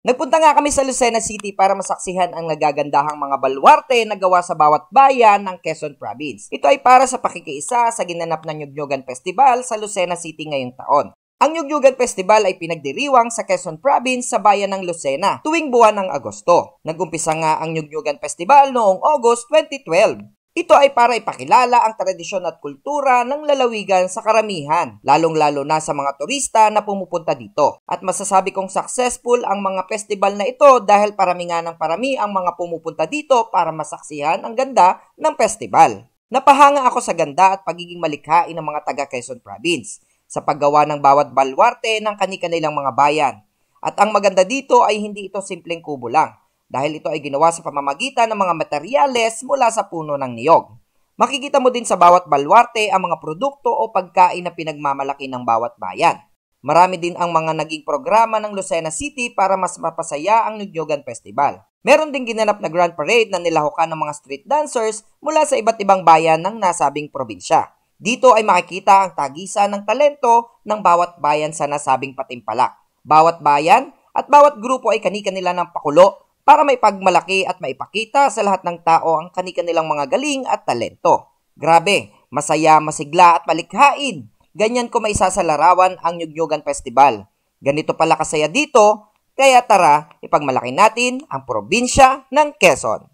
Nagpunta nga kami sa Lucena City para masaksihan ang nagagandahang mga baluarte na gawa sa bawat bayan ng Quezon Province. Ito ay para sa pakikiisa sa ginanap na Nyugnyugan Festival sa Lucena City ngayong taon. Ang Nyugnyugan Festival ay pinagdiriwang sa Quezon Province sa bayan ng Lucena tuwing buwan ng Agosto. Nagumpisa nga ang Nyugnyugan Festival noong August 2012. Ito ay para ipakilala ang tradisyon at kultura ng lalawigan sa karamihan, lalong-lalo na sa mga turista na pumupunta dito. At masasabi kong successful ang mga festival na ito dahil parami nga ng parami ang mga pumupunta dito para masaksihan ang ganda ng festival. Napahanga ako sa ganda at pagiging malikhain ng mga taga Quezon Province sa paggawa ng bawat baluarte ng kani-kanilang mga bayan. At ang maganda dito ay hindi ito simpleng kubo lang, dahil ito ay ginawa sa pamamagitan ng mga materyales mula sa puno ng niyog. Makikita mo din sa bawat baluarte ang mga produkto o pagkain na pinagmamalaki ng bawat bayan. Marami din ang mga naging programa ng Lucena City para mas mapasaya ang Nyugnyugan Festival. Meron ding ginanap na grand parade na nilahukan ng mga street dancers mula sa iba't ibang bayan ng nasabing probinsya. Dito ay makikita ang tagisan ng talento ng bawat bayan sa nasabing patimpalak. Bawat bayan at bawat grupo ay kani-kanila ng pakulo para maipagmalaki at maipakita sa lahat ng tao ang kani-kanilang mga galing at talento. Grabe, masaya, masigla at malikhain. Ganyan ko maisasalarawan ang Nyugnyugan Festival. Ganito pala kasaya dito, kaya tara, ipagmalaki natin ang probinsya ng Quezon.